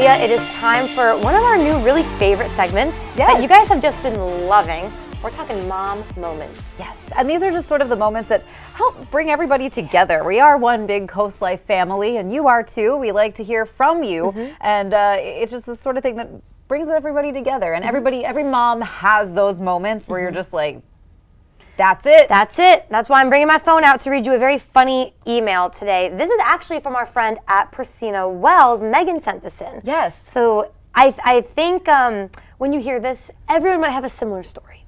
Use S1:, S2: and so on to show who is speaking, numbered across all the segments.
S1: Leah, it is time for one of our new really favorite segments that you guys have just been loving. We're talking mom moments.
S2: Yes, and these are just sort of the moments that help bring everybody together. We are one big CoastLife family, and you are too. We like to hear from you, and it's just the sort of thing that brings everybody together. And every mom has those moments where you're just like, that's it.
S1: That's it. That's why I'm bringing my phone out to read you a very funny email today. This is actually from our friend at Priscina Wells. Megan sent this in.
S2: Yes.
S1: So I think when you hear this, everyone might have a similar story.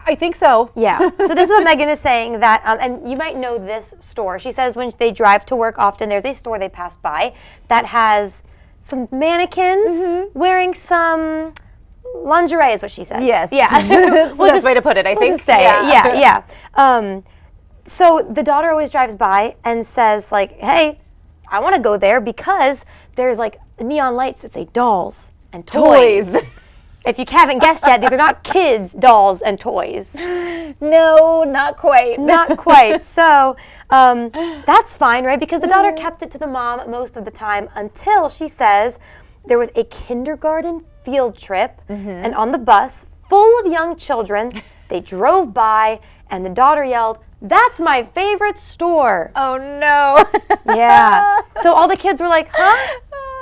S2: I think so.
S1: Yeah. So this is what Megan is saying, that, and you might know this store. She says when they drive to work often, there's a store they pass by that has some mannequins wearing some lingerie, is what she said.
S2: Yes.
S1: Yeah.
S2: That's the best way to put it, I think.
S1: Say it. Yeah. So the daughter always drives by and says, like, hey, I want to go there because there's like neon lights that say dolls and toys. If you haven't guessed yet, these are not kids' dolls and toys.
S2: No, not quite.
S1: Not quite. So that's fine, right? Because the daughter kept it to the mom most of the time until she says there was a kindergarten field trip, and on the bus, full of young children, they drove by, and the daughter yelled, "That's my favorite store."
S2: Oh, no.
S1: Yeah. So all the kids were like, huh?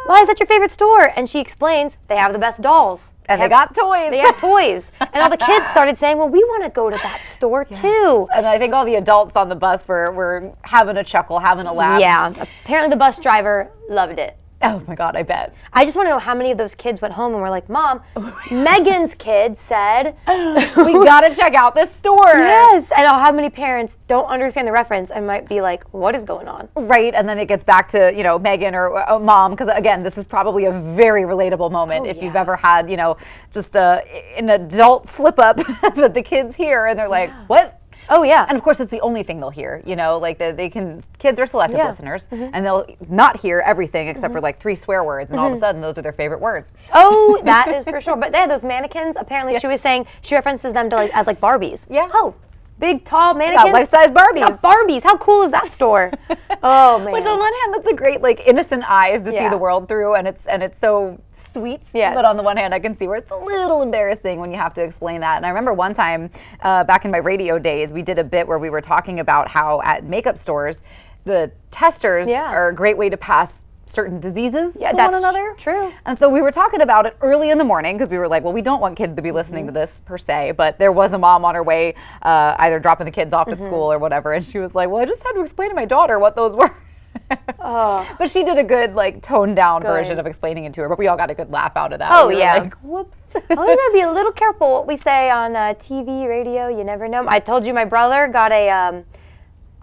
S1: Why is that your favorite store? And she explains, they have the best dolls.
S2: And they got toys.
S1: They have toys. And all the kids started saying, well, we want to go to that store too.
S2: And I think all the adults on the bus were having a chuckle, having a laugh.
S1: Yeah. Apparently the bus driver loved it.
S2: Oh my God, I bet.
S1: I just want to know how many of those kids went home and were like, Mom, Megan's kid said,
S2: we gotta check out this store.
S1: Yes. And how many parents don't understand the reference and might be like, what is going on?
S2: Right, and then it gets back to, Megan or Mom, because again, this is probably a very relatable moment if you've ever had, just an adult slip up that the kids hear and they're like, what?
S1: Oh, yeah.
S2: And of course, it's the only thing they'll hear, like kids are selective listeners, and they'll not hear everything except for like 3 swear words, and all of a sudden those are their favorite words.
S1: Oh, that is for sure. But those mannequins, apparently she was saying, she references them to as Barbies.
S2: Yeah.
S1: Oh, big, tall mannequins.
S2: Yeah, life-size Barbies.
S1: Yeah, Barbies. How cool is that store? Oh, man.
S2: Which on one hand, that's a great, innocent eyes to see the world through, and it's so sweet.
S1: Yes.
S2: But on the one hand, I can see where it's a little embarrassing when you have to explain that. And I remember one time, back in my radio days, we did a bit where we were talking about how at makeup stores, the testers are a great way to pass certain diseases to one another.
S1: True.
S2: And so we were talking about it early in the morning because we were like, well, we don't want kids to be listening to this per se, but there was a mom on her way either dropping the kids off at school or whatever, and she was like, well, I just had to explain to my daughter what those were. But she did a good toned down version of explaining it to her, but we all got a good laugh out of that.
S1: Oh,
S2: we were like, whoops.
S1: Oh, we gotta be a little careful what we say on TV, radio, you never know. I told you my brother got a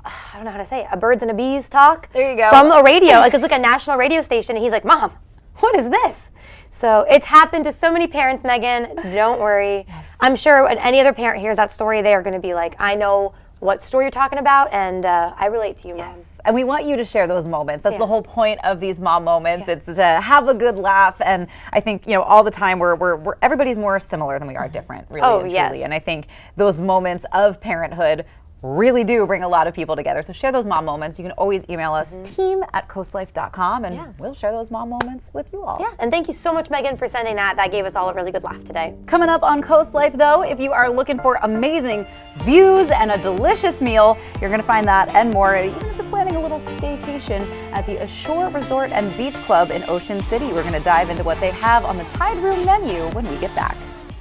S1: I don't know how to say it, a birds and a bees talk.
S2: There you go.
S1: From a radio, it's like a national radio station, and he's like, Mom, what is this? So it's happened to so many parents, Megan, don't worry. Yes. I'm sure when any other parent hears that story, they are gonna be like, I know what story you're talking about, and I relate to you, Mom.
S2: Yes, and we want you to share those moments. That's the whole point of these mom moments. It's to have a good laugh, and I think all the time we're everybody's more similar than we are different, really and truly.
S1: Yes.
S2: And I think those moments of parenthood really do bring a lot of people together. So share those mom moments. You can always email us, team@coastlife.com, and we'll share those mom moments with you all.
S1: Yeah, and thank you so much, Megan, for sending that. That gave us all a really good laugh today.
S2: Coming up on Coast Life, though, if you are looking for amazing views and a delicious meal, you're going to find that and more, even if you're planning a little staycation at the Ashore Resort and Beach Club in Ocean City. We're going to dive into what they have on the Tide Room menu when we get back.